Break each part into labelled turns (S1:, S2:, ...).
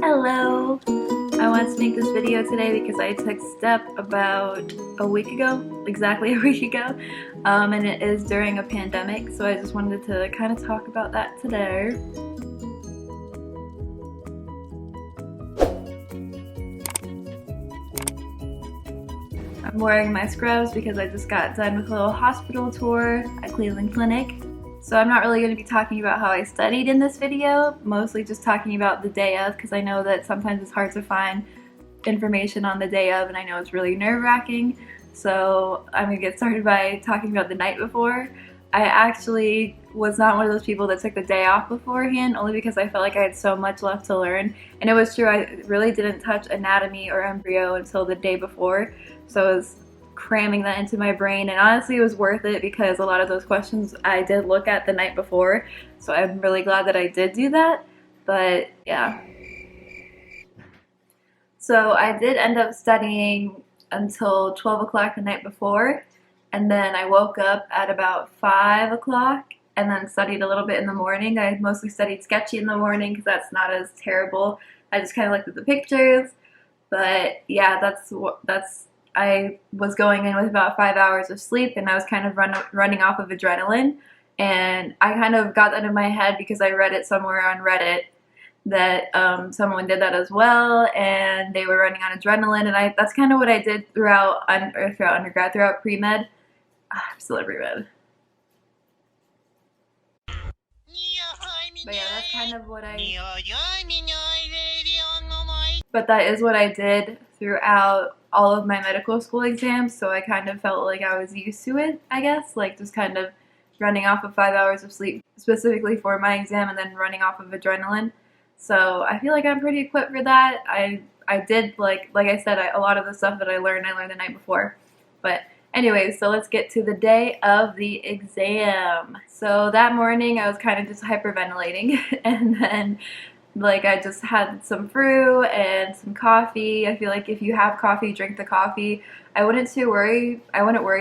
S1: Hello! I wanted to make this video today because I took STEP about a week ago, exactly a week ago, and it is during a pandemic, so I just wanted to kind of talk about that today. I'm wearing my scrubs because I just got done with a little hospital tour at Cleveland Clinic. So I'm not really going to be talking about how I studied in this video, mostly just talking about the day of, because I know that sometimes it's hard to find information on the day of, and I know it's really nerve-wracking. So I'm going to get started by talking about the night before. I actually was not one of those people that took the day off beforehand, only because I felt like I had so much left to learn. And it was true, I really didn't touch anatomy or embryo until the day before, so I was cramming that into my brain, and honestly it was worth it because a lot of those questions I did look at the night before, so I'm really glad that I did do that. But yeah, so I did end up studying until 12 o'clock the night before, and then I woke up at about 5 o'clock and then studied a little bit in the morning. I mostly studied sketchy in the morning because that's not as terrible. I just kind of looked at the pictures, but yeah, I was going in with about 5 hours of sleep, and I was kind of running off of adrenaline, and I kind of got that in my head because I read it somewhere on Reddit that someone did that as well, and they were running on adrenaline, and that's kind of what I did throughout undergrad, throughout pre-med. I'm still at pre-med. But yeah, that's kind of what But that is what I did throughout all of my medical school exams, so I kind of felt like I was used to it, I guess, like just kind of running off of 5 hours of sleep specifically for my exam and then running off of adrenaline. So I feel like I'm pretty equipped for that. I did, like I said, a lot of the stuff that I learned the night before. But anyways, so let's get to the day of the exam. So that morning I was kind of just hyperventilating, and then I just had some fruit and some coffee. I feel like if you have coffee, drink the coffee. I wouldn't worry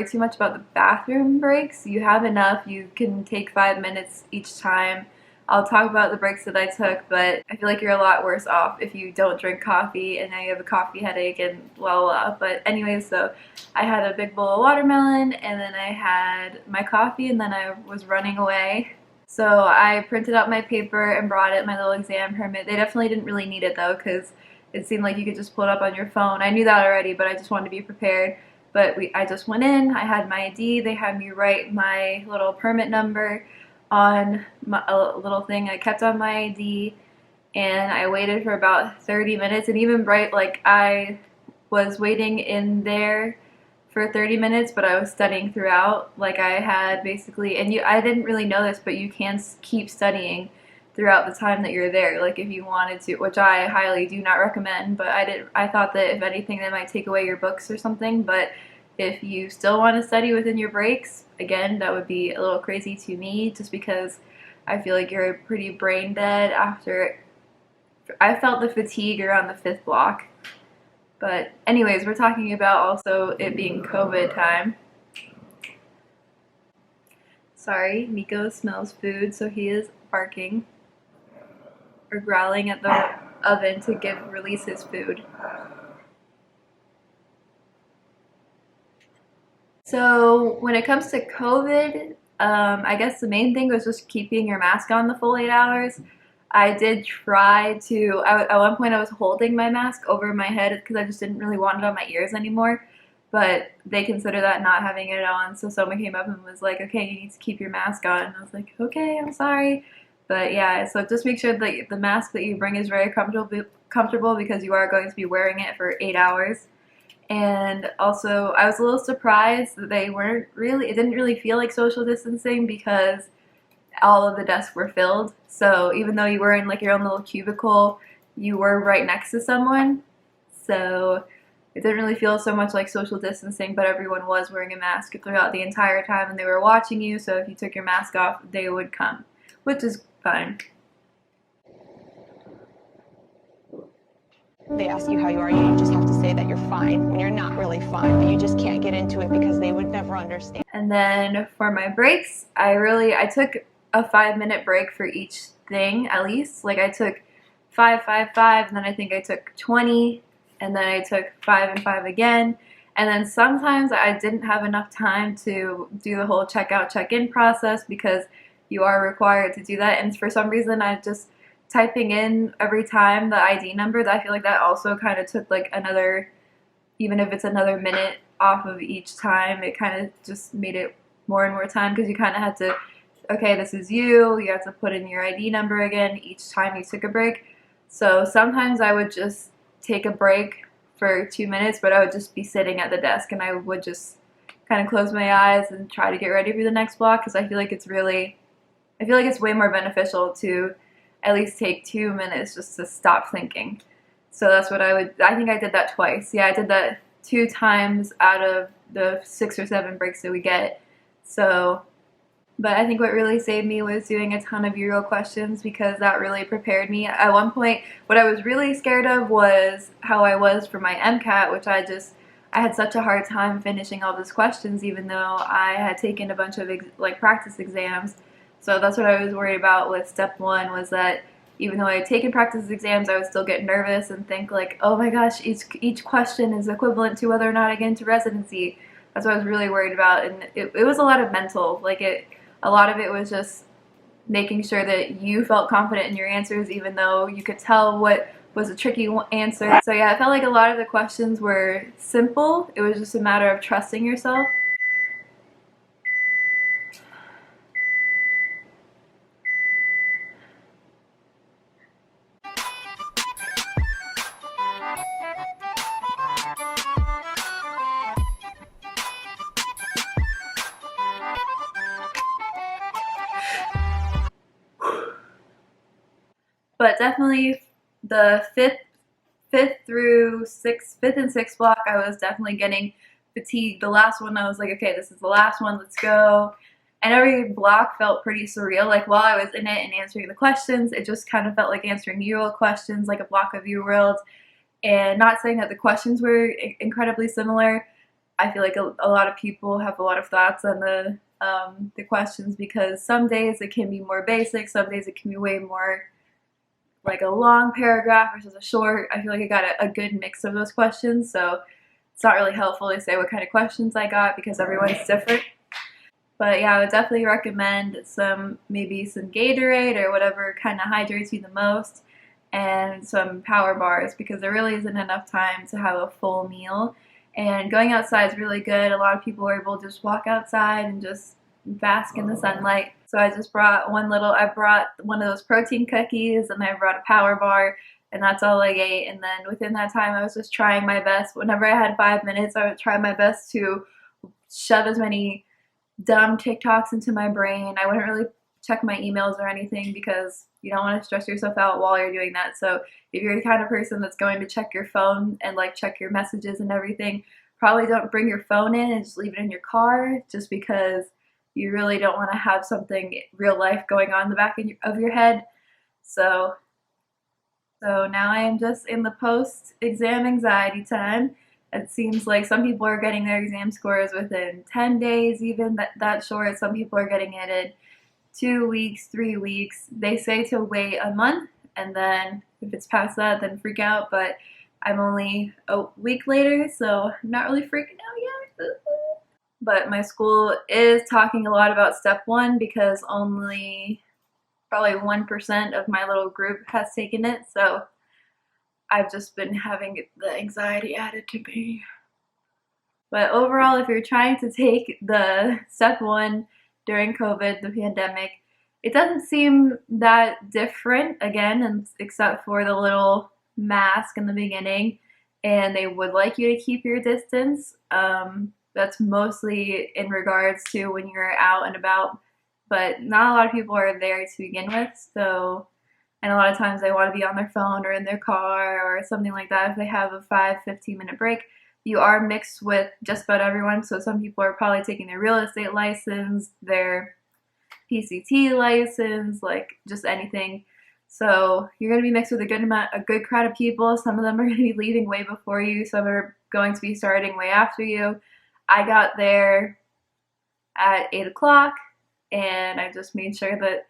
S1: too much about the bathroom breaks. You have enough. You can take 5 minutes each time. I'll talk about the breaks that I took, but I feel like you're a lot worse off if you don't drink coffee and now you have a coffee headache and blah blah. But anyways, so I had a big bowl of watermelon, and then I had my coffee, and then I was running away. So I printed out my paper and brought it, my little exam permit. They definitely didn't really need it though, because it seemed like you could just pull it up on your phone. I knew that already, but I just wanted to be prepared. But I just went in, I had my ID, they had me write my little permit number on a little thing I kept on my ID, and I waited for about 30 minutes, and even I was waiting in there for 30 minutes, but I was studying throughout. Like I had basically, and I didn't really know this, but you can keep studying throughout the time that you're there, like if you wanted to, which I highly do not recommend, but I thought that if anything they might take away your books or something. But if you still want to study within your breaks, again, that would be a little crazy to me, just because I feel like you're pretty brain dead after. I felt the fatigue around the 5th block. But anyways, we're talking about also it being COVID time. Sorry, Nico smells food, so he is barking or growling at the oven to release his food. So when it comes to COVID, I guess the main thing was just keeping your mask on the full 8 hours. I did try to, at one point I was holding my mask over my head because I just didn't really want it on my ears anymore, but they consider that not having it on, so someone came up and was like, okay, you need to keep your mask on, and I was like, okay, I'm sorry. But yeah, so just make sure that the mask that you bring is very comfortable because you are going to be wearing it for 8 hours. And also, I was a little surprised that it didn't really feel like social distancing because all of the desks were filled. So even though you were in your own little cubicle, you were right next to someone. So it didn't really feel so much like social distancing, but everyone was wearing a mask throughout the entire time, and they were watching you, so if you took your mask off, they would come, which is fine.
S2: They ask you how you are, you just have to say that you're fine when you're not really fine, but you just can't get into it because they would never understand.
S1: And then for my breaks, I took a 5-minute break for each thing at least. I took 5, 5, 5, and then I think I took 20, and then I took 5 and 5 again. And then sometimes I didn't have enough time to do the whole checkout, check-in process because you are required to do that. And for some reason, I just typing in every time the ID number, that I feel like that also kind of took like another, even if it's another minute off of each time, it kind of just made it more and more time because you kind of had to, okay, this is you have to put in your ID number again each time you took a break. So sometimes I would just take a break for 2 minutes, but I would just be sitting at the desk and I would just kind of close my eyes and try to get ready for the next block because I feel like it's way more beneficial to at least take 2 minutes just to stop thinking. So that's what I think I did that twice. Yeah, I did that 2 times out of the 6 or 7 breaks that we get. So, but I think what really saved me was doing a ton of Euro questions because that really prepared me. At one point, what I was really scared of was how I was for my MCAT, which I had such a hard time finishing all those questions even though I had taken a bunch of like practice exams. So that's what I was worried about with step 1 was that even though I had taken practice exams, I would still get nervous and think like, oh my gosh, each question is equivalent to whether or not I get into residency. That's what I was really worried about, and it was a lot of mental, a lot of it was just making sure that you felt confident in your answers even though you could tell what was a tricky answer. So yeah, I felt like a lot of the questions were simple. It was just a matter of trusting yourself. But definitely the fifth and sixth block, I was definitely getting fatigued. The last one, I was like, okay, this is the last one, let's go. And every block felt pretty surreal. Like while I was in it and answering the questions, it just kind of felt like answering Euro questions, like a block of U World. And not saying that the questions were incredibly similar. I feel like a lot of people have a lot of thoughts on the questions because some days it can be more basic, some days it can be way more like a long paragraph versus a short. I feel like I got a good mix of those questions, so it's not really helpful to say what kind of questions I got because everyone's different. But yeah, I would definitely recommend maybe some Gatorade or whatever kind of hydrates you the most, and some power bars because there really isn't enough time to have a full meal. And going outside is really good. A lot of people are able to just walk outside and just bask in the sunlight. So I brought one of those protein cookies and I brought a power bar and that's all I ate. And then within that time, I was just trying my best. Whenever I had 5 minutes, I would try my best to shove as many dumb TikToks into my brain. I wouldn't really check my emails or anything because you don't want to stress yourself out while you're doing that. So if you're the kind of person that's going to check your phone and like check your messages and everything, probably don't bring your phone in and just leave it in your car just because you really don't want to have something real life going on in the back of your head. So now I am just in the post-exam anxiety time. It seems like some people are getting their exam scores within 10 days, even that short. Some people are getting it in 2 weeks, 3 weeks. They say to wait a month, and then if it's past that, then freak out. But I'm only a week later, so I'm not really freaking out yet. But my school is talking a lot about step 1 because only probably 1% of my little group has taken it, so I've just been having the anxiety added to me. But overall, if you're trying to take the step 1 during COVID, the pandemic, it doesn't seem that different again, except for the little mask in the beginning, and they would like you to keep your distance. That's mostly in regards to when you're out and about, but not a lot of people are there to begin with, so, and a lot of times they want to be on their phone or in their car or something like that if they have a 15-minute break. You are mixed with just about everyone, so some people are probably taking their real estate license, their PCT license, like just anything. So you're going to be mixed with a good crowd of people. Some of them are going to be leaving way before you, some are going to be starting way after you. I got there at 8 o'clock and I just made sure that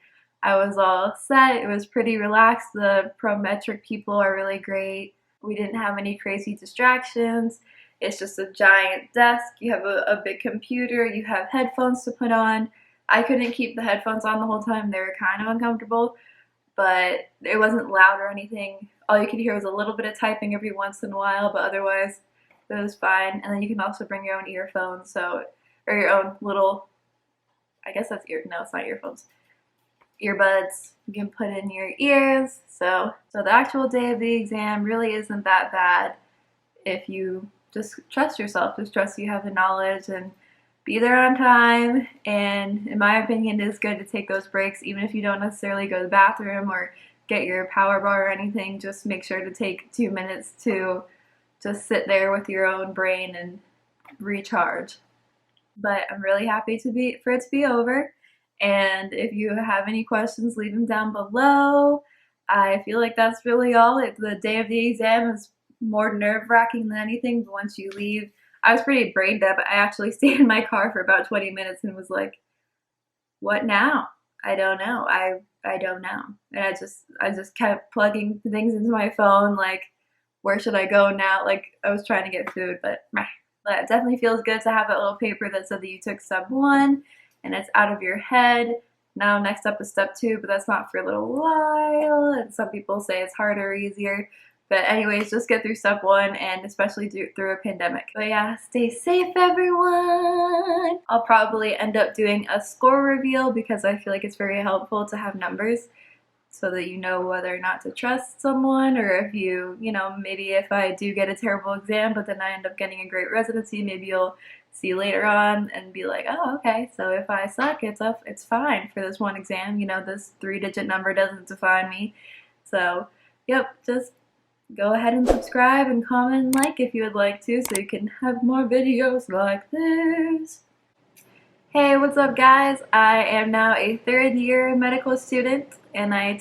S1: I was all set. It was pretty relaxed. The prometric people are really great. We didn't have any crazy distractions. It's just a giant desk. You have a big computer. You have headphones to put on. I couldn't keep the headphones on the whole time. They were kind of uncomfortable, but it wasn't loud or anything. All you could hear was a little bit of typing every once in a while, but otherwise it was fine. And then you can also bring your own earphones, or your own little, I guess that's no, it's not earphones, earbuds you can put in your ears. So the actual day of the exam really isn't that bad if you just trust yourself, just trust you have the knowledge and be there on time. And in my opinion, it is good to take those breaks, even if you don't necessarily go to the bathroom or get your power bar or anything. Just make sure to take 2 minutes to just sit there with your own brain and recharge. But I'm really happy for it to be over. And if you have any questions, leave them down below. I feel like that's really all. The day of the exam is more nerve-wracking than anything, but once you leave, I was pretty brain dead. I actually stayed in my car for about 20 minutes and was like, what now? I don't know. I don't know. And I just kept plugging things into my phone, like, where should I go now? Like, I was trying to get food, but it definitely feels good to have that little paper that said that you took step 1 and it's out of your head. Now next up is step 2, but that's not for a little while. And some people say it's harder or easier. But anyways, just get through step 1, and especially through a pandemic. But yeah, stay safe, everyone. I'll probably end up doing a score reveal because I feel like it's very helpful to have numbers so that you know whether or not to trust someone, or if maybe if I do get a terrible exam but then I end up getting a great residency, maybe you'll see later on and be like, oh, okay, so if I suck, it's fine for this one exam. This 3-digit number doesn't define me. So, yep, just go ahead and subscribe and comment and like if you would like to, so you can have more videos like this. Hey, what's up, guys? I am now a 3rd year medical student, and I'm